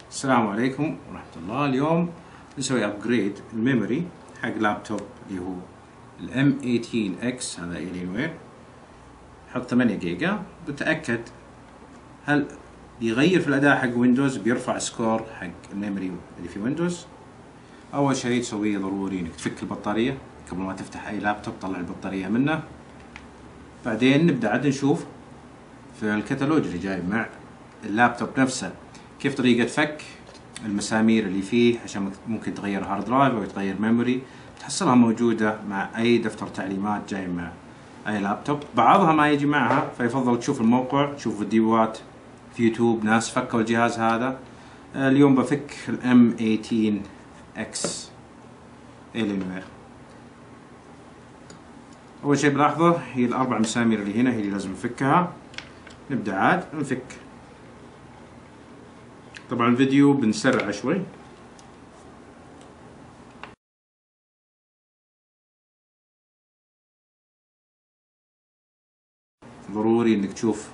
السلام عليكم ورحمة الله. اليوم نسوي ابجريد الميموري حق لابتوب اللي هو الام 18 اكس. هذا الينوير حط 8 جيجا. بتأكد هل بيغير في الاداء حق ويندوز، بيرفع سكور حق الميموري اللي في ويندوز. اول شيء تسويه ضروري انك تفك البطارية قبل ما تفتح اي لابتوب، طلع البطارية منه. بعدين نبدأ عاد نشوف في الكتالوج اللي جاي مع اللابتوب نفسه كيف طريقة فك المسامير اللي فيه، عشان ممكن تغير هارد درايف او تغير ميموري. تحصلها موجودة مع اي دفتر تعليمات جاي مع اي لابتوب. بعضها ما يجي معها، فيفضل تشوف الموقع، تشوف فيديوهات في يوتيوب ناس فكوا الجهاز هذا. اليوم بفك الام 18 اكس الينوير. اول شيء بلاحظه هي الاربع مسامير اللي هنا، هي اللي لازم نفكها. نبدأ عاد نفك. طبعا الفيديو بنسرعه شوي. ضروري انك تشوف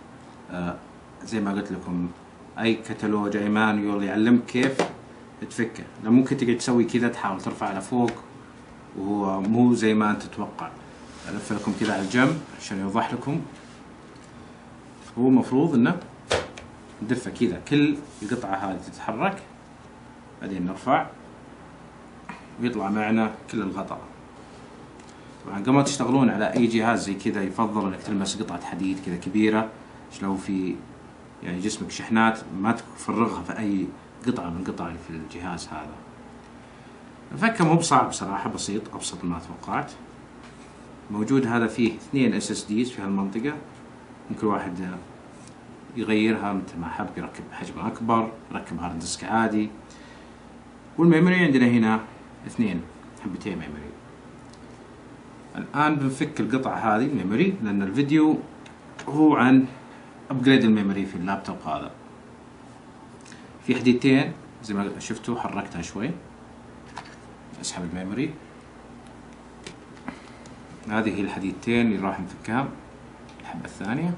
زي ما قلت لكم اي كتالوج اي مانيول يعلمك كيف تفكه، لان ممكن تقعد تسوي كذا تحاول ترفعه لفوق وهو مو زي ما انت تتوقع. الف لكم كذا على الجنب عشان يوضح لكم. هو مفروض انه ندفه كذا، كل القطعة هذه تتحرك، بعدين نرفع ويطلع معنا كل الغطاء. طبعا قبل ما تشتغلون على اي جهاز زي كذا يفضل انك تلمس قطعة حديد كذا كبيرة، لو في يعني جسمك شحنات ما تفرغها في اي قطعة من القطع اللي في الجهاز هذا. الفكة مو بصعب صراحة، بسيط، ابسط مما توقعت. موجود هذا فيه 2 SSDs في هالمنطقة، ممكن واحد يغيرها مثل ما حب، يركب حجم اكبر، يركب هارد ديسك عادي. والميموري عندنا هنا 2 حبتين ميموري. الان بنفك القطعة هذه الميموري، لان الفيديو هو عن ابجريد الميموري في اللابتوب هذا. في حديدتين زي ما شفتوا، حركتها شوي. اسحب الميموري. هذه هي الحديدتين اللي راح نفكها. الحبة الثانية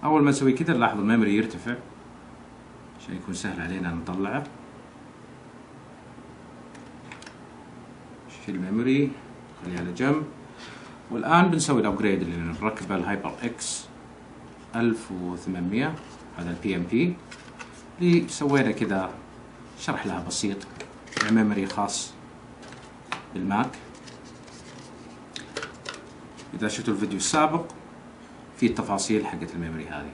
اول ما نسوي كذا نلاحظ الميموري يرتفع عشان يكون سهل علينا نطلعه. شيل الميموري، خليه على جنب. والان بنسوي الابجريد اللي نركبه الهايبر اكس 1800. هذا البي ام بي اللي سوينا كذا شرح لها بسيط، ميموري خاص بالماك. اذا شفتوا الفيديو السابق في التفاصيل حقت الميموري هذه.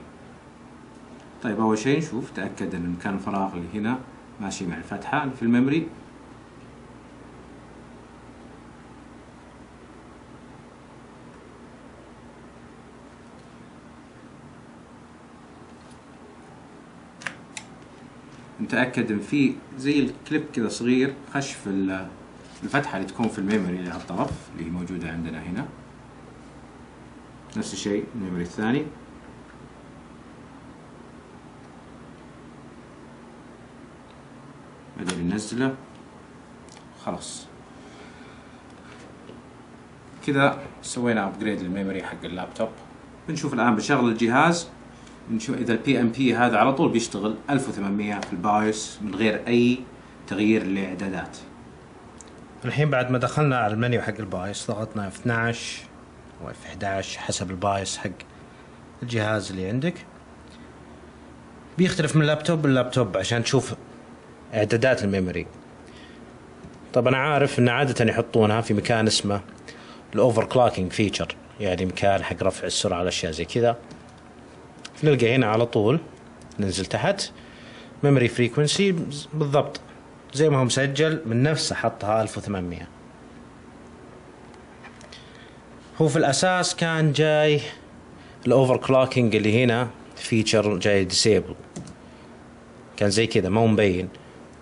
طيب اول شيء نشوف، تأكد ان مكان الفراغ اللي هنا ماشي مع الفتحة اللي في الميموري. نتأكد ان في زي الكليب كذا صغير خش في الفتحة اللي تكون في الميموري اللي على الطرف، اللي هي موجودة عندنا هنا. نفس الشيء الميموري الثاني. بعدين ننزله. خلاص كذا سوينا ابجريد للميموري حق اللابتوب. بنشوف الان بشغل الجهاز، بنشوف اذا البي ام بي هذا على طول بيشتغل 1800 في البايوس من غير اي تغيير للاعدادات. الحين بعد ما دخلنا على المنيو حق البايوس، ضغطنا في 12 او في 11 حسب البايوس حق الجهاز اللي عندك. بيختلف من لابتوب للابتوب عشان تشوف اعدادات الميموري. طبعا عارف ان عادة يحطونها في مكان اسمه الاوفر كلوكينج فيتشر، يعني مكان حق رفع السرعة الاشياء زي كذا. نلقى هنا على طول، ننزل تحت ميموري فريكونسي بالضبط زي ما هو مسجل من نفسه، حطها 1800. هو في الاساس كان جاي الاوفر كلوكينج اللي هنا فيتشر جاي ديسيبل، كان زي كذا ما هو مبين.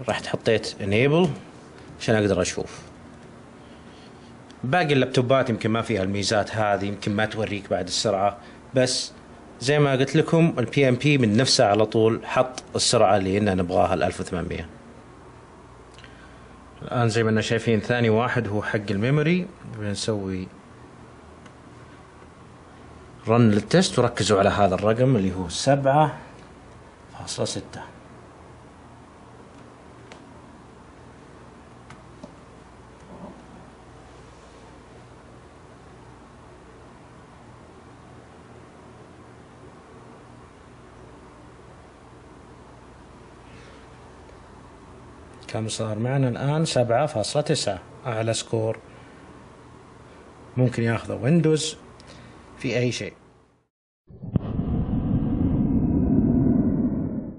رحت حطيت انيبل عشان اقدر اشوف. باقي اللابتوبات يمكن ما فيها الميزات هذه، يمكن ما توريك بعد السرعة، بس زي ما قلت لكم البي ام بي من نفسه على طول حط السرعة اللي إننا نبغاها 1800. الآن زي ما إننا شايفين ثاني واحد هو حق الميموري. بنسوي رن للتست، وركزوا على هذا الرقم اللي هو 7.6. كم صار معنا الآن؟ 7.9 أعلى سكور ممكن ياخذه ويندوز في أي شيء.